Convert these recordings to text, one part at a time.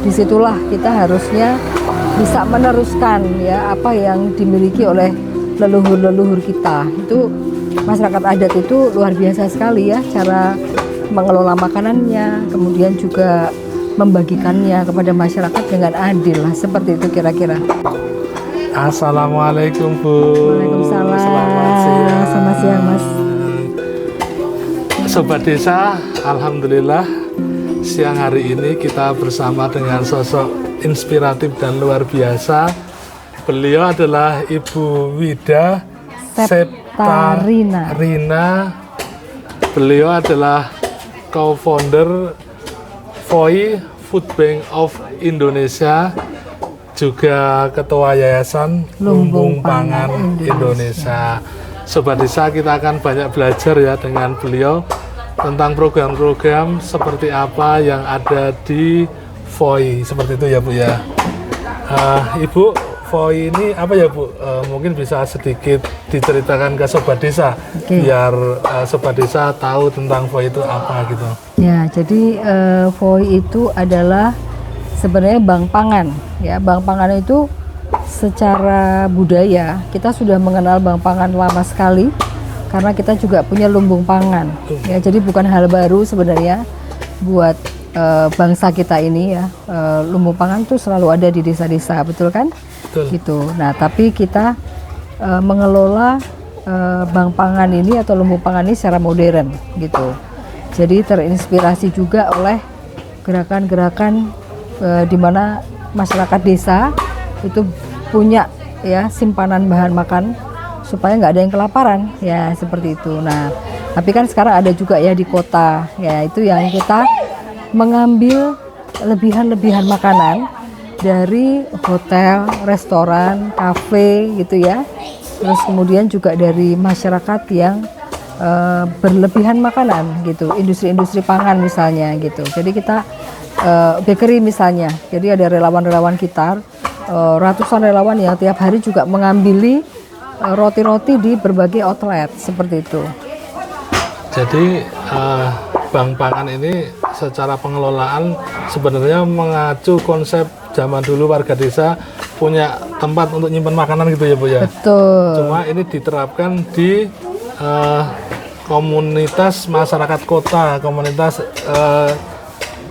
disitulah kita harusnya bisa meneruskan ya apa yang dimiliki oleh leluhur-leluhur kita. Itu masyarakat adat itu luar biasa sekali ya cara mengelola makanannya, kemudian juga membagikannya kepada masyarakat dengan adil lah, seperti itu kira-kira. Assalamualaikum Bu. Waalaikumsalam. Selamat siang Mas. Sobat Desa, alhamdulillah siang hari ini kita bersama dengan sosok inspiratif dan luar biasa. Beliau adalah Ibu Wida Septarina. Beliau adalah co-founder FOI Food Bank of Indonesia, juga Ketua Yayasan Lumbung Pangan Indonesia. Sobat Desa, kita akan banyak belajar ya dengan beliau tentang program-program seperti apa yang ada di FOI, seperti itu ya Bu ya. Ibu, FOI ini apa ya Bu? Mungkin bisa sedikit diceritakan ke Sobat Desa, biar Sobat Desa tahu tentang FOI itu apa gitu. Ya, jadi FOI itu adalah sebenarnya bank pangan. Ya, bank pangan itu secara budaya kita sudah mengenal bank pangan lama sekali karena kita juga punya lumbung pangan. Ya, jadi bukan hal baru sebenarnya buat bangsa kita ini ya. Lumbung pangan tuh selalu ada di desa-desa, betul kan? Betul. Gitu. Nah, tapi kita mengelola bank pangan ini atau lumbung pangan ini secara modern gitu. Jadi terinspirasi juga oleh gerakan-gerakan di mana masyarakat desa itu punya ya simpanan bahan makan supaya nggak ada yang kelaparan ya, seperti itu. Nah, tapi kan sekarang ada juga ya di kota ya, itu yang kita mengambil lebihan makanan dari hotel, restoran, kafe gitu ya. Terus kemudian juga dari masyarakat yang berlebihan makanan gitu, industri-industri pangan misalnya gitu. Jadi kita bakery misalnya, jadi ada relawan-relawan kita, ratusan relawan yang tiap hari juga mengambili roti-roti di berbagai outlet, seperti itu. Jadi bank pangan ini secara pengelolaan sebenarnya mengacu konsep zaman dulu warga desa punya tempat untuk nyimpan makanan gitu ya Bu ya. Betul. Cuma ini diterapkan di komunitas masyarakat kota, komunitas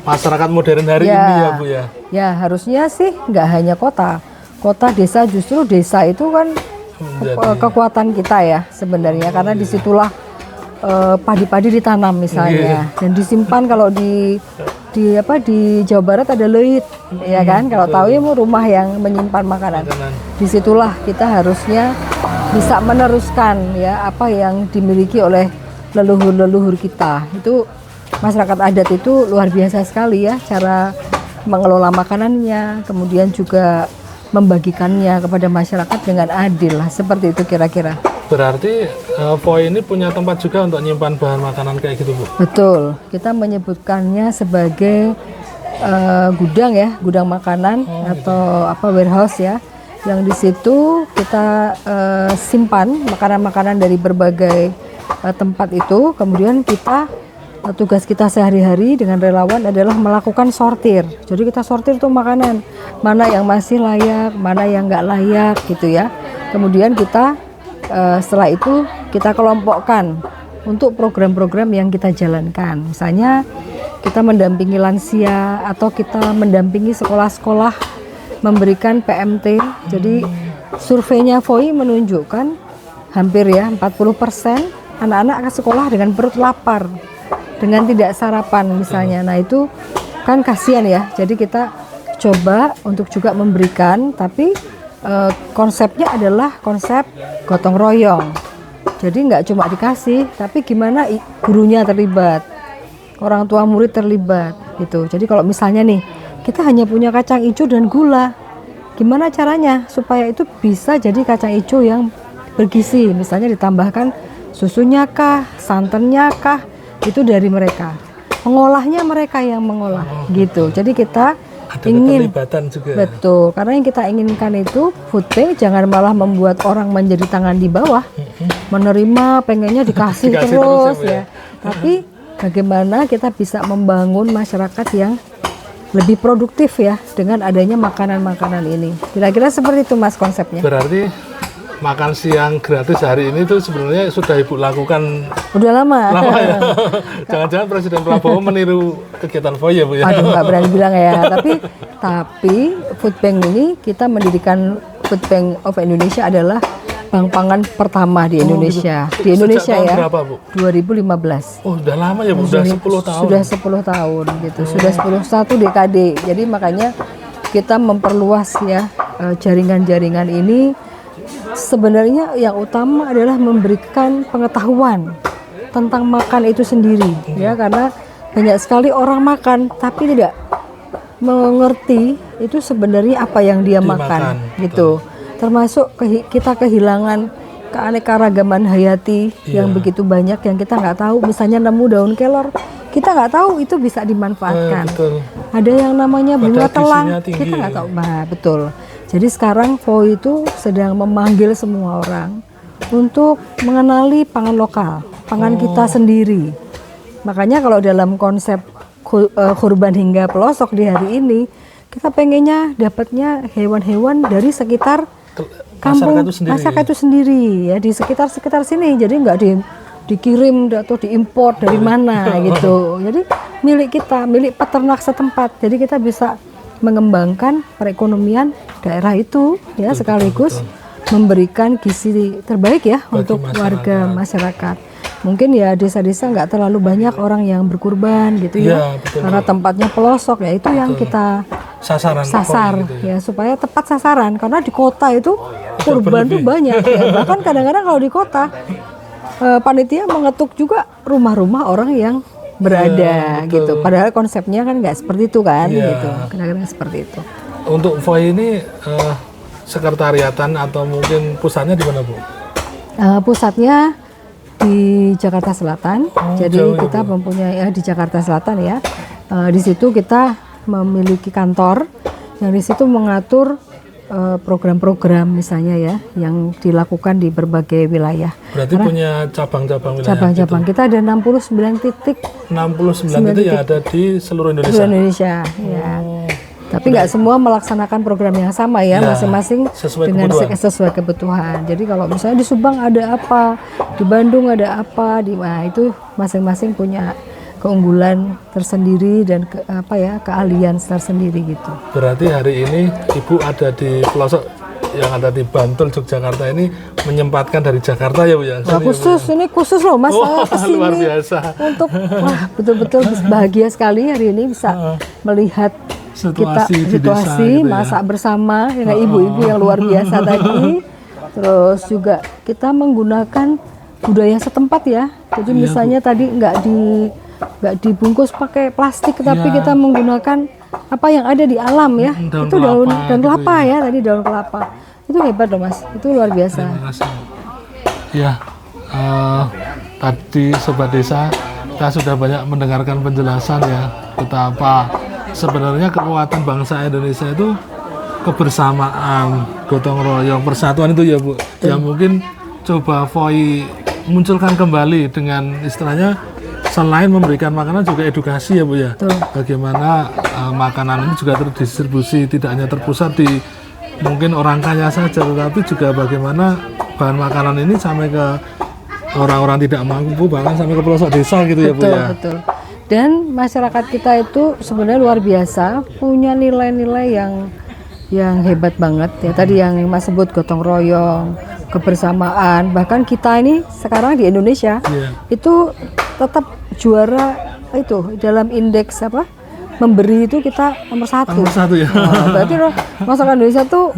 masyarakat modern hari ini ya Bu ya. Ya, harusnya sih nggak hanya kota, desa, justru desa itu kan kekuatan kita ya sebenarnya, karena disitulah padi-padi ditanam misalnya dan disimpan. Kalau di Jawa Barat ada leit ya kan, kalau tahu ya rumah yang menyimpan makanan. Disitulah kita harusnya bisa meneruskan ya apa yang dimiliki oleh leluhur-leluhur kita. Itu masyarakat adat itu luar biasa sekali ya cara mengelola makanannya, kemudian juga membagikannya kepada masyarakat dengan adil lah, seperti itu kira-kira. Berarti FOI ini punya tempat juga untuk nyimpan bahan makanan kayak gitu Bu? Betul, kita menyebutkannya sebagai gudang ya, gudang makanan atau warehouse ya, yang di situ kita simpan makanan-makanan dari berbagai tempat itu. Kemudian tugas kita sehari-hari dengan relawan adalah melakukan sortir. Jadi kita sortir tuh makanan, mana yang masih layak, mana yang nggak layak gitu ya. Kemudian kita setelah itu kita kelompokkan untuk program-program yang kita jalankan. Misalnya kita mendampingi lansia atau kita mendampingi sekolah-sekolah memberikan PMT. Jadi surveinya FOI menunjukkan hampir ya 40% anak-anak ke sekolah dengan perut lapar, dengan tidak sarapan misalnya. Nah itu kan kasihan ya, jadi kita coba untuk juga memberikan, tapi konsepnya adalah konsep gotong royong. Jadi nggak cuma dikasih, tapi gimana gurunya terlibat, orang tua murid terlibat gitu. Jadi kalau misalnya nih kita hanya punya kacang hijau dan gula, gimana caranya supaya itu bisa jadi kacang hijau yang bergizi, misalnya ditambahkan susunya kah, santannya kah, itu dari mereka. Pengolahnya mereka yang mengolah gitu. Jadi kita ada ingin keterlibatan juga. Betul, karena yang kita inginkan itu food bank jangan malah membuat orang menjadi tangan di bawah, menerima pengennya dikasih terus ya. Tapi bagaimana kita bisa membangun masyarakat yang lebih produktif ya dengan adanya makanan-makanan ini. Kira-kira seperti itu Mas konsepnya. Berarti makan siang gratis hari ini tuh sebenarnya sudah Ibu lakukan Udah lama. lama ya. Jangan-jangan Presiden Prabowo meniru kegiatan FOI ya Bu ya. Aduh nggak berani bilang ya. Tapi Food Bank ini kita mendirikan Food Bank of Indonesia adalah bank pangan pertama di Indonesia. Gitu. Di Indonesia Sejak tahun ya. berapa Bu? 2015. Oh udah lama ya Bu, udah 10 tahun. Sudah 10 tahun gitu. Sudah 1 dekade. Jadi makanya kita memperluas ya jaringan-jaringan ini. Sebenarnya yang utama adalah memberikan pengetahuan tentang makan itu sendiri ya, karena banyak sekali orang makan tapi tidak mengerti itu sebenarnya apa yang dia makan gitu. Termasuk kita kehilangan keanekaragaman hayati yang begitu banyak yang kita nggak tahu. Misalnya nemu daun kelor, kita nggak tahu itu bisa dimanfaatkan. Ada yang namanya bunga telang, kita nggak tahu. Nah, betul. Jadi sekarang FOI itu sedang memanggil semua orang untuk mengenali pangan lokal, pangan kita sendiri. Makanya kalau dalam konsep kurban hingga pelosok di hari ini, kita pengennya dapatnya hewan-hewan dari sekitar kampung masyarakat itu sendiri ya, di sekitar sini. Jadi nggak dikirim atau diimpor dari mana gitu. Jadi milik kita, milik peternak setempat. Jadi kita bisa mengembangkan perekonomian daerah itu ya, sekaligus memberikan gizi terbaik ya untuk warga masyarakat. Mungkin ya desa-desa nggak terlalu banyak orang yang berkurban gitu ya, karena tempatnya pelosok ya, itu yang kita sasar gitu ya, supaya tepat sasaran. Karena di kota itu kurban tuh banyak ya, bahkan kadang-kadang kalau di kota panitia mengetuk juga rumah-rumah orang yang berada gitu. Padahal konsepnya kan nggak seperti itu kan gitu. Kadang-kadang seperti itu. Untuk FOI ini sekretariatan atau mungkin pusatnya di mana Bu? Pusatnya di Jakarta Selatan. Jadi kita mempunyai di Jakarta Selatan ya. Di situ kita memiliki kantor yang di situ mengatur program-program misalnya ya yang dilakukan di berbagai wilayah. Berarti punya cabang-cabang wilayah. Cabang-cabang gitu. Kita ada 69 titik. 69 titik yang ada di seluruh Indonesia. Seluruh Indonesia ya. Tapi nggak semua melaksanakan program yang sama ya, masing-masing dengan sesuai kebutuhan. Jadi kalau misalnya di Subang ada apa, di Bandung ada apa, itu masing-masing punya keunggulan tersendiri dan keahlian tersendiri gitu. Berarti hari ini Ibu ada di pelosok yang ada di Bantul, Yogyakarta ini menyempatkan dari Jakarta ya Bu ya? Nah, ini khusus loh Mas, kesini luar biasa. Untuk betul-betul bahagia sekali hari ini bisa melihat situasi gitu masak bersama dengan ibu-ibu yang luar biasa tadi. Terus juga kita menggunakan budaya setempat ya. Jadi misalnya tadi nggak dibungkus pakai plastik, tapi kita menggunakan apa yang ada di alam ya. Itu daun kelapa ya, tadi daun kelapa. Itu hebat loh Mas, itu luar biasa. Terima kasih. Ya, tadi Sobat Desa kita sudah banyak mendengarkan penjelasan ya betapa sebenarnya kekuatan bangsa Indonesia itu kebersamaan, gotong royong, persatuan itu ya Bu. Yang mungkin coba FOI munculkan kembali dengan istilahnya selain memberikan makanan juga edukasi ya Bu ya. Bagaimana makanan ini juga terdistribusi, tidak hanya terpusat di mungkin orang kaya saja, tetapi juga bagaimana bahan makanan ini sampai ke orang-orang tidak mampu, bahkan sampai ke pelosok desa gitu ya Bu ya. Betul. Dan masyarakat kita itu sebenarnya luar biasa, punya nilai-nilai yang hebat banget ya. Tadi yang Mas sebut gotong royong, kebersamaan. Bahkan kita ini sekarang di Indonesia itu tetap juara itu dalam indeks memberi itu kita nomor 1. Nomor 1 ya. Berarti masyarakat Indonesia tuh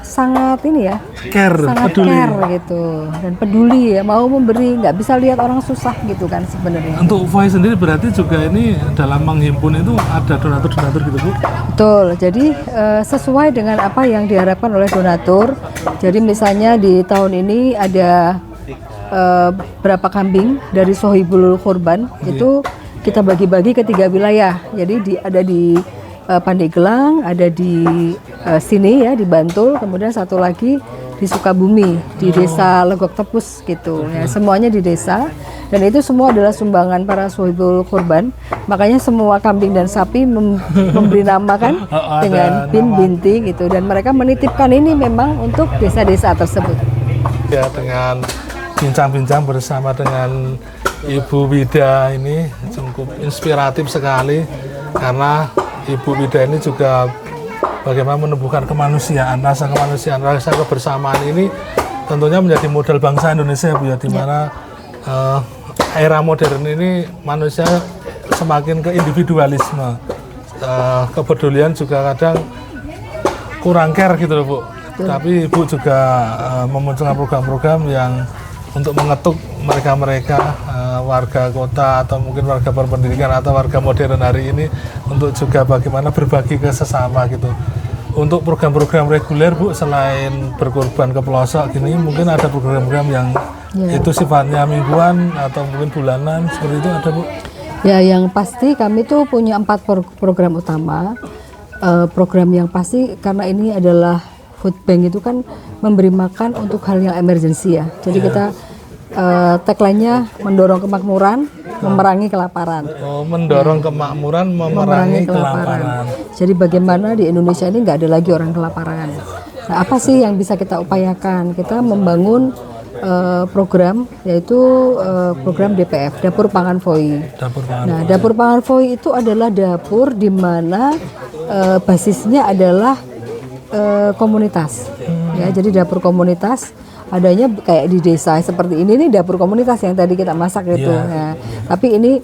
sangat ini ya, sangat peduli. Care gitu dan peduli ya, mau memberi, nggak bisa lihat orang susah gitu kan sebenarnya. Untuk FOI sendiri berarti juga ini dalam menghimpun itu ada donatur gitu Bu? Betul. Jadi sesuai dengan apa yang diharapkan oleh donatur. Jadi misalnya di tahun ini ada berapa kambing dari Sohibul Kurban itu kita bagi-bagi ke 3 wilayah. Jadi ada di Pandeglang, ada di sini ya di Bantul, kemudian satu lagi di Sukabumi di Desa Legok Tepus gitu. Ya, semuanya di desa. Dan itu semua adalah sumbangan para sohibul kurban. Makanya semua kambing dan sapi memberi nama kan dengan bin binti gitu. Dan mereka menitipkan ini memang untuk desa-desa tersebut. Ya, dengan bincang-bincang bersama dengan Ibu Wida ini cukup inspiratif sekali, karena Ibu Wida ini juga bagaimana menumbuhkan kemanusiaan, rasa kemanusiaan, rasa kebersamaan ini tentunya menjadi modal bangsa Indonesia, Bu, ya, di mana era modern ini manusia semakin ke individualisme, kepedulian juga kadang kurang care gitu loh, Bu. Tapi Ibu juga memunculkan program-program yang untuk mengetuk mereka-mereka warga kota atau mungkin warga berpendidikan atau warga modern hari ini untuk juga bagaimana berbagi ke sesama gitu. Untuk program-program reguler, Bu, selain berkorban ke pelosok gini, mungkin ada program-program yang itu sifatnya mingguan atau mungkin bulanan, seperti itu ada, Bu? Ya, yang pasti kami tuh punya 4 program utama. Program yang pasti karena ini adalah food bank itu kan memberi makan untuk hal yang emergensi ya. Jadi kita tagline-nya mendorong kemakmuran, memerangi kelaparan. Oh, mendorong kemakmuran, memerangi kelaparan. Jadi bagaimana di Indonesia ini nggak ada lagi orang kelaparan. Nah, apa sih yang bisa kita upayakan? Kita membangun program, yaitu program DPF, Dapur Pangan FOI. Dapur Pangan FOI itu adalah dapur di mana basisnya adalah komunitas. Ya, jadi dapur komunitas adanya kayak di desa seperti ini nih, dapur komunitas yang tadi kita masak itu. Nah, tapi ini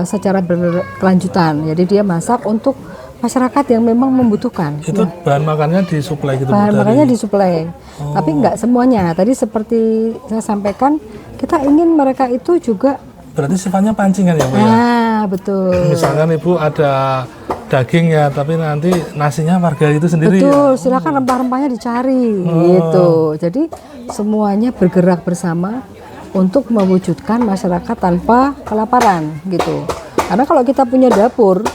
secara berkelanjutan. Jadi dia masak untuk masyarakat yang memang membutuhkan. Itu bahan makannya disuplai gitu? Bahan makannya disuplai. Tapi nggak semuanya. Tadi seperti saya sampaikan, kita ingin mereka itu juga. Berarti sifatnya pancingan ya, Bu? Nah, betul. Misalkan Ibu ada daging ya, tapi nanti nasinya warga itu sendiri. Betul, silakan rempah-rempahnya dicari gitu. Jadi semuanya bergerak bersama untuk mewujudkan masyarakat tanpa kelaparan gitu. Karena kalau kita punya dapur,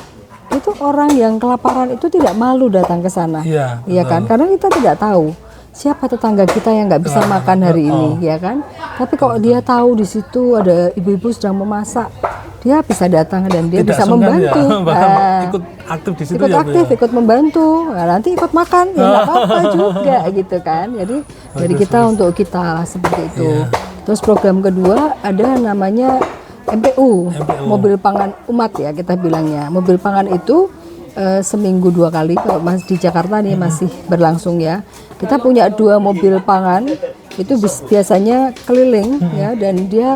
itu orang yang kelaparan itu tidak malu datang ke sana. Iya kan? Karena kita tidak tahu siapa tetangga kita yang nggak bisa makan hari ini, ya kan? Tapi kalau dia tahu di situ ada ibu-ibu sedang memasak, dia bisa datang dan dia bisa membantu. Ya, ikut aktif di situ. Ikut aktif, ikut membantu. Nah, nanti ikut makan, ya nggak apa-apa juga gitu kan. Jadi dari kita untuk kita seperti itu. Terus program kedua ada namanya MPU, Mobil Pangan Umat ya kita bilangnya. Mobil pangan itu seminggu 2 kali. Kalau di Jakarta nih masih berlangsung ya. Kita punya 2 mobil pangan, itu biasanya keliling ya, dan dia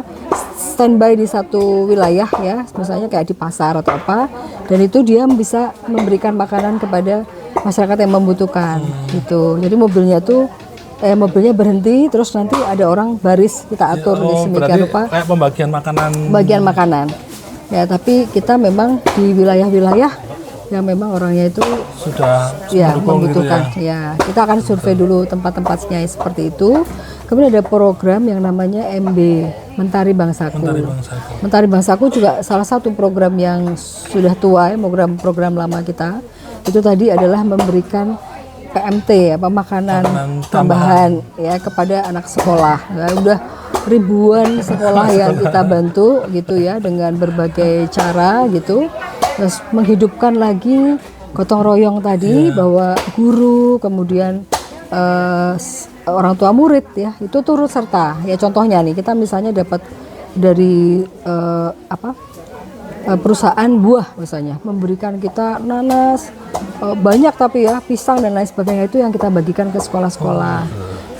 standby di satu wilayah ya, misalnya kayak di pasar atau apa, dan itu dia bisa memberikan makanan kepada masyarakat yang membutuhkan gitu. Jadi mobilnya berhenti, terus nanti ada orang baris, kita atur di sedemikian rupa. Kayak pembagian makanan. Bagian makanan. Ya, tapi kita memang di wilayah-wilayah yang memang orangnya itu sudah membutuhkan. Gitu ya. Kita akan survei dulu tempat-tempatnya seperti itu. Kemudian ada program yang namanya MB, Mentari Bangsaku. Mentari Bangsaku juga salah satu program yang sudah tua ya, program lama kita. Itu tadi adalah memberikan PMT, makanan tambahan ya kepada anak sekolah. Nah, udah ribuan sekolah yang kita bantu gitu ya dengan berbagai cara gitu. Terus menghidupkan lagi gotong royong tadi bahwa guru kemudian orang tua murid ya itu turut serta. Ya contohnya nih kita misalnya dapat dari perusahaan buah misalnya memberikan kita nanas banyak tapi ya pisang dan lain sebagainya, itu yang kita bagikan ke sekolah-sekolah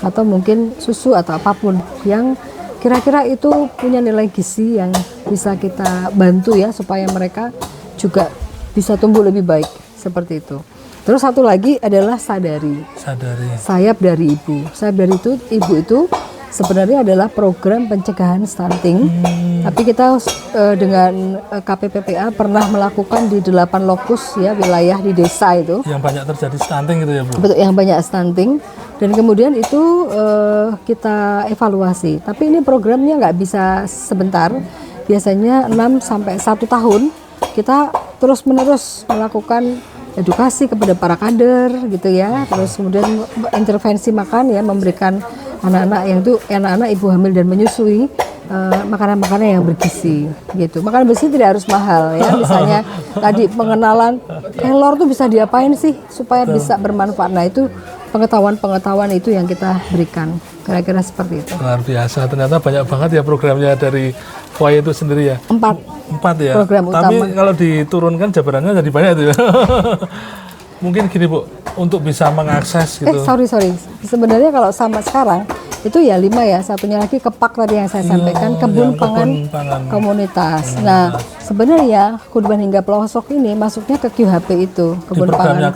atau mungkin susu atau apapun yang kira-kira itu punya nilai gizi yang bisa kita bantu ya supaya mereka juga bisa tumbuh lebih baik seperti itu. Terus satu lagi adalah sadari. Sayap dari ibu. Sayap dari ibu itu sebenarnya adalah program pencegahan stunting. Tapi kita dengan KPPPA pernah melakukan di 8 lokus ya wilayah di desa itu. Yang banyak terjadi stunting gitu ya, Bu? Betul, yang banyak stunting. Dan kemudian itu kita evaluasi. Tapi ini programnya nggak bisa sebentar. Biasanya 6 sampai 1 tahun kita terus-menerus melakukan edukasi kepada para kader gitu ya. Terus kemudian intervensi makan ya, memberikan anak-anak yang itu anak-anak ibu hamil dan menyusui makanan-makanan yang bergizi gitu. Makanan bergizi tidak harus mahal ya. Misalnya tadi pengenalan kelor tuh bisa diapain sih supaya bisa bermanfaat. Nah itu pengetahuan itu yang kita berikan. Kira-kira seperti itu. Luar biasa. Ternyata banyak banget ya programnya dari FOI itu sendiri ya. 4 ya. Program Tapi utama. kalau diturunkan jabarannya jadi banyak tuh ya. Mungkin gini Bu, untuk bisa mengakses gitu. Sorry. Sebenarnya kalau sama sekarang itu ya 5 ya. Satunya lagi kepak tadi yang saya sampaikan, kebun pangan komunitas. Nah, sebenarnya Kurban Hingga Pelosok ini masuknya ke QHP itu, kebun pangan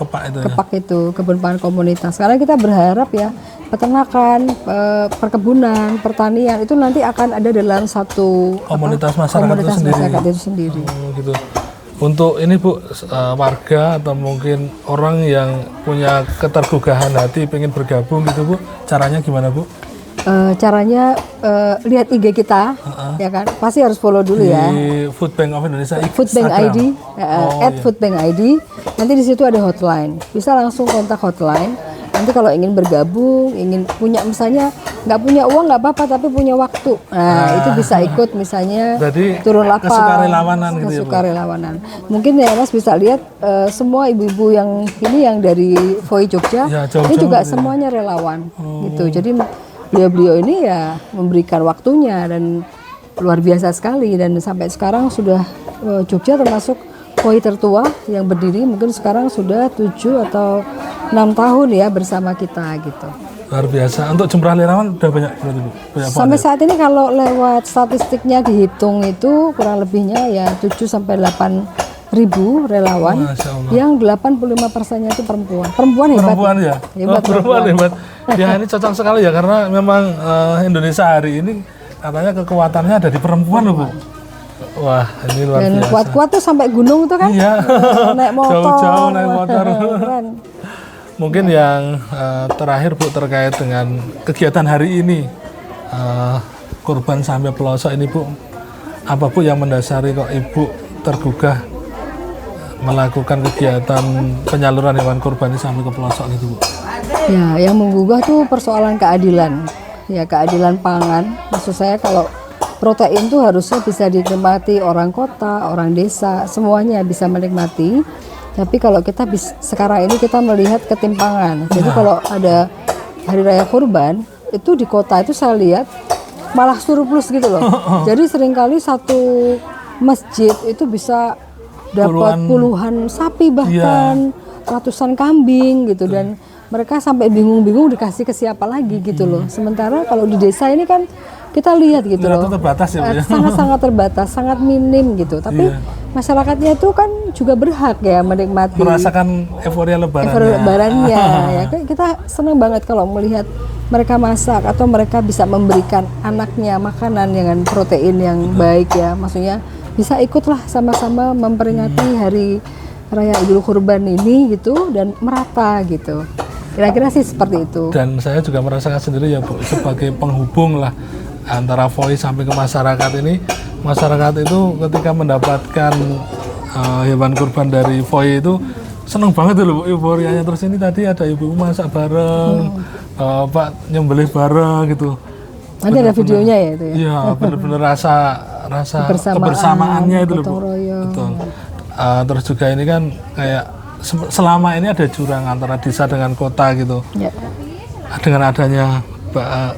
kepak itu, kebun pangan komunitas. Karena kita berharap ya peternakan, perkebunan, pertanian itu nanti akan ada dalam satu komunitas masyarakat itu sendiri. Gitu. Untuk ini Bu, warga atau mungkin orang yang punya ketergugahan hati pengen bergabung gitu Bu, caranya gimana Bu? Caranya lihat IG kita, ya kan? Pasti harus follow dulu di ya. Food Bank of Indonesia, Food Bank ID, Food Bank ID. Nanti di situ ada hotline, bisa langsung kontak hotline. Nanti kalau ingin bergabung, ingin punya misalnya nggak punya uang nggak apa-apa, tapi punya waktu, itu bisa ikut misalnya. Berarti turun lapang, kesukarelawanan gitu ya, kesukarelawanan. Mungkin ya Mas bisa lihat semua ibu-ibu yang ini yang dari FOI Jogja, ya, ini juga semuanya relawan, gitu. Jadi beliau-beliau ini ya memberikan waktunya dan luar biasa sekali, dan sampai sekarang sudah Jogja termasuk FOI tertua yang berdiri, mungkin sekarang sudah 7 atau 6 tahun ya bersama kita gitu. Luar biasa. Untuk jumlah relawan udah banyak berarti Bu? Sampai saat ini kalau lewat statistiknya dihitung itu kurang lebihnya ya 7 sampai 8 ribu relawan, yang 85%-nya itu perempuan. Perempuan hebat. Perempuan ya? Perempuan hebat. Ya ini cocok sekali ya, karena memang Indonesia hari ini katanya kekuatannya ada di perempuan loh Bu. Wah, ini luar biasa. Dan kuat-kuat tuh sampai gunung tuh kan? Iya. Naik motor. Jauh-jauh naik motor. Keren. Mungkin yang terakhir Bu, terkait dengan kegiatan hari ini, Kurban sampai pelosok ini Bu, apa Bu yang mendasari kok Ibu tergugah melakukan kegiatan penyaluran hewan kurban ini sampai ke pelosok gitu Bu? Ya, yang menggugah tuh persoalan keadilan. Ya, keadilan pangan. Maksud saya kalau protein tuh harusnya bisa dinikmati orang kota, orang desa, semuanya bisa menikmati. Tapi kalau kita sekarang ini kita melihat ketimpangan. Jadi kalau ada Hari Raya Kurban, itu di kota itu saya lihat malah surplus gitu loh. Jadi seringkali satu masjid itu bisa dapat puluhan sapi, bahkan ratusan kambing gitu. Dan mereka sampai bingung-bingung dikasih ke siapa lagi gitu loh. Sementara kalau di desa ini kan kita lihat gitu loh, terbatas ya, sangat-sangat terbatas, sangat minim gitu. Tapi masyarakatnya itu kan juga berhak ya menikmati, merasakan euforia lebarannya. Ya, kita senang banget kalau melihat mereka masak atau mereka bisa memberikan anaknya makanan dengan protein yang baik ya. Maksudnya bisa ikutlah sama-sama memperingati Hari Raya Idul Kurban ini gitu, dan merata gitu. Kira-kira sih seperti itu. Dan saya juga merasakan sendiri ya Bu, sebagai penghubung lah antara FOI sampai ke masyarakat ini. Masyarakat itu ketika mendapatkan hewan kurban dari FOI itu seneng banget loh Bu, euforianya. Terus ini tadi ada ibu masak bareng, Pak nyembelih bareng gitu. Nanti ada videonya ya itu ya? Iya, benar-benar rasa kebersamaannya itu loh Bu. Betul. Terus juga ini kan kayak selama ini ada jurang antara desa dengan kota gitu. Ya. Dengan adanya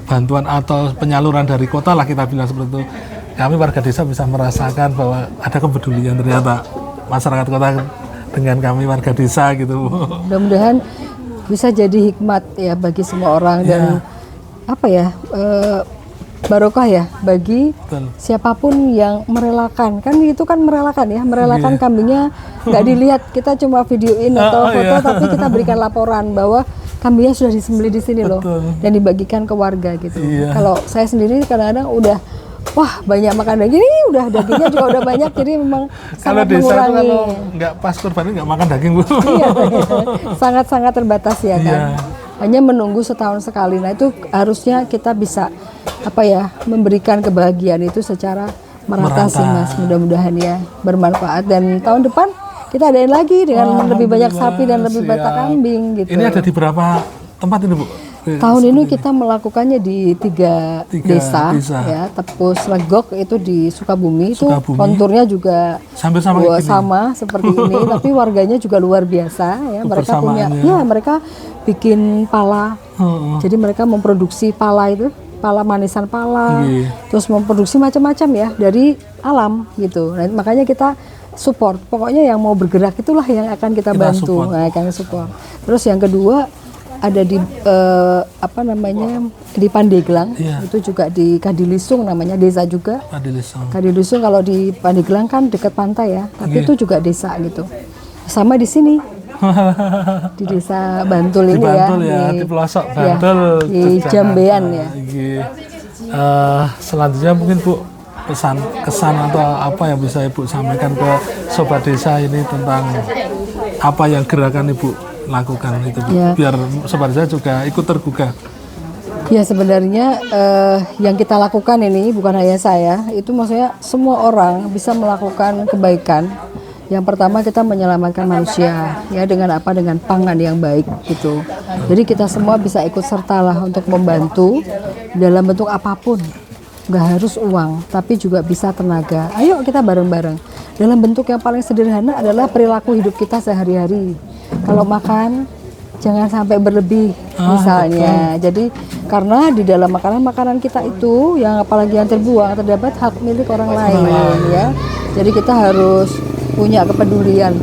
bantuan atau penyaluran dari kota lah kita bilang seperti itu, kami warga desa bisa merasakan bahwa ada kepedulian ternyata masyarakat kota dengan kami warga desa gitu. Mudah-mudahan bisa jadi hikmat ya bagi semua orang, dan apa ya, barokah ya bagi siapapun yang merelakan. Kan itu kan merelakan ya, merelakan kambingnya nggak dilihat, kita cuma videoin atau foto, tapi kita berikan laporan bahwa kambingnya sudah disembelih di sini loh, dan dibagikan ke warga gitu. Kalau saya sendiri kadang-kadang udah wah banyak makan daging, ini udah dagingnya juga udah banyak, jadi memang sangat mengurangi. Kalau desa itu kalau nggak pas kurban nggak makan daging Bu. Sangat-sangat terbatas ya kan. Hanya menunggu setahun sekali. Nah itu harusnya kita bisa apa ya, memberikan kebahagiaan itu secara merata sih Mas. Mudah-mudahan ya bermanfaat, dan tahun depan kita adain lagi dengan lebih banyak sapi dan lebih banyak kambing gitu. Ini ada di berapa tempat ini Bu? Tahun ini kita melakukannya di tiga desa, ya. Tepus Legok itu di Sukabumi, itu konturnya juga sampai sama seperti ini, tapi warganya juga luar biasa, ya. Mereka punya, ya mereka bikin pala, jadi mereka memproduksi pala itu, pala manisan pala, terus memproduksi macam-macam ya dari alam gitu. Nah, makanya kita support, pokoknya yang mau bergerak itulah yang akan kita bantu, akan support. Terus yang kedua ada di di Pandeglang, itu juga di Kadilisung namanya, desa juga. Kadilisung kalau di Pandeglang kan dekat pantai ya, tapi itu juga desa gitu. Sama di sini di desa Bantul ini di pelosok Bantul, di Jambean ya. Selanjutnya mungkin Bu, kesan atau apa yang bisa Ibu sampaikan ke sobat desa ini tentang apa yang gerakan Ibu lakukan itu, biar sobat desa juga ikut tergugah. Ya sebenarnya yang kita lakukan ini bukan hanya saya, itu maksudnya semua orang bisa melakukan kebaikan. Yang pertama kita menyelamatkan manusia, ya dengan apa? Dengan pangan yang baik gitu. Jadi kita semua bisa ikut sertalah untuk membantu dalam bentuk apapun. Nggak harus uang, tapi juga bisa tenaga. Ayo kita bareng-bareng. Dalam bentuk yang paling sederhana adalah perilaku hidup kita sehari-hari. Kalau makan jangan sampai berlebih misalnya. Jadi karena di dalam makanan kita itu yang apalagi yang terbuang terdapat hak milik orang lain ya. Jadi kita harus punya kepedulian,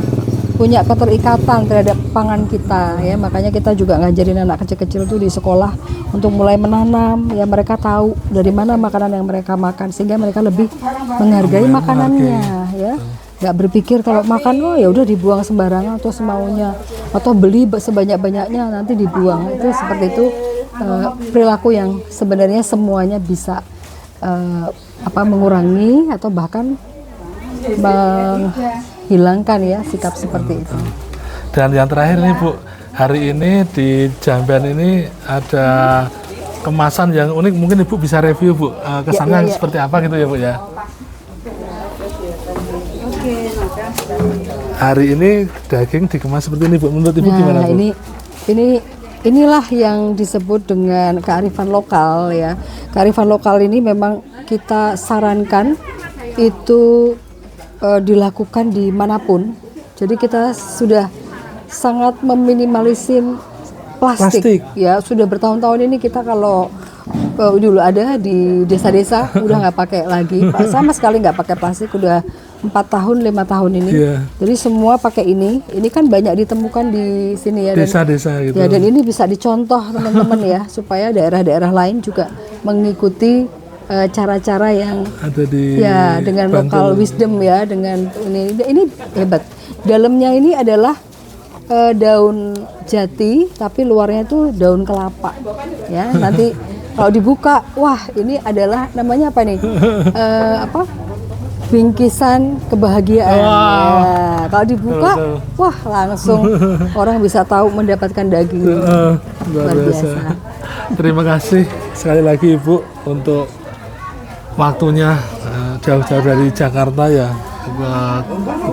punya keterikatan terhadap pangan kita ya. Makanya kita juga ngajarin anak kecil-kecil tuh di sekolah untuk mulai menanam ya, mereka tahu dari mana makanan yang mereka makan sehingga mereka lebih menghargai makanannya ya. Nggak berpikir kalau makan ya udah dibuang sembarangan atau semaunya, atau beli sebanyak-banyaknya nanti dibuang. Itu seperti itu perilaku yang sebenarnya semuanya bisa mengurangi atau bahkan menghilangkan ya sikap seperti itu. Dan yang terakhir nih Bu, hari ini di Jambean ini ada kemasan yang unik, mungkin Ibu bisa review Bu, kesannya seperti apa gitu ya Bu ya. Hari ini daging dikemas seperti ini Bu, menurut Ibu gimana Bu? Inilah yang disebut dengan kearifan lokal ya. Kearifan lokal ini memang kita sarankan itu dilakukan dimanapun. Jadi kita sudah sangat meminimalisir plastik. Ya, sudah bertahun-tahun ini kita kalau dulu ada di desa-desa udah nggak pakai lagi, sama sekali nggak pakai plastik, udah 4 tahun 5 tahun ini. Jadi semua pakai ini kan banyak ditemukan di sini ya, desa-desa gitu. Ya, dan ini bisa dicontoh teman-teman ya, supaya daerah-daerah lain juga mengikuti cara-cara yang ada di dengan local wisdom ya, dengan ini hebat. Dalamnya ini adalah daun jati tapi luarnya itu daun kelapa ya. Nanti kalau dibuka, wah ini adalah namanya apa nih? Bingkisan kebahagiaan. Ya, kalau dibuka, wah langsung orang bisa tahu mendapatkan daging. Luar biasa. Terima kasih sekali lagi Ibu untuk waktunya jauh-jauh dari Jakarta ya,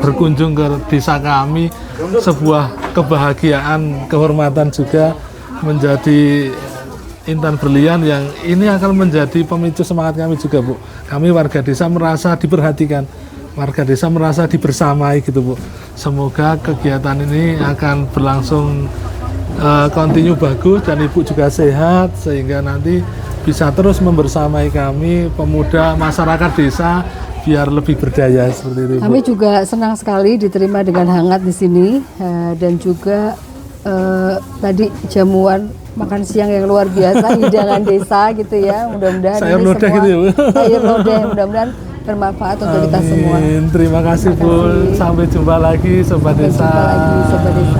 berkunjung ke desa kami, sebuah kebahagiaan, kehormatan juga menjadi intan berlian yang ini akan menjadi pemicu semangat kami juga Bu. Kami warga desa merasa diperhatikan, warga desa merasa dibersamai gitu Bu. Semoga kegiatan ini akan berlangsung continue bagus dan Ibu juga sehat sehingga nanti bisa terus membersamai kami pemuda masyarakat desa biar lebih berdaya seperti itu. Kami juga senang sekali diterima dengan hangat di sini dan juga tadi jamuan makan siang yang luar biasa, hidangan desa gitu ya. Mudah-mudahan sayur ini lodeh semua gitu ya Bu. Sayur lodeh mudah-mudahan bermanfaat untuk kita semua. Terima kasih Bu. Sampai jumpa lagi Sobat Desa. Sampai jumpa lagi Sobat Desa.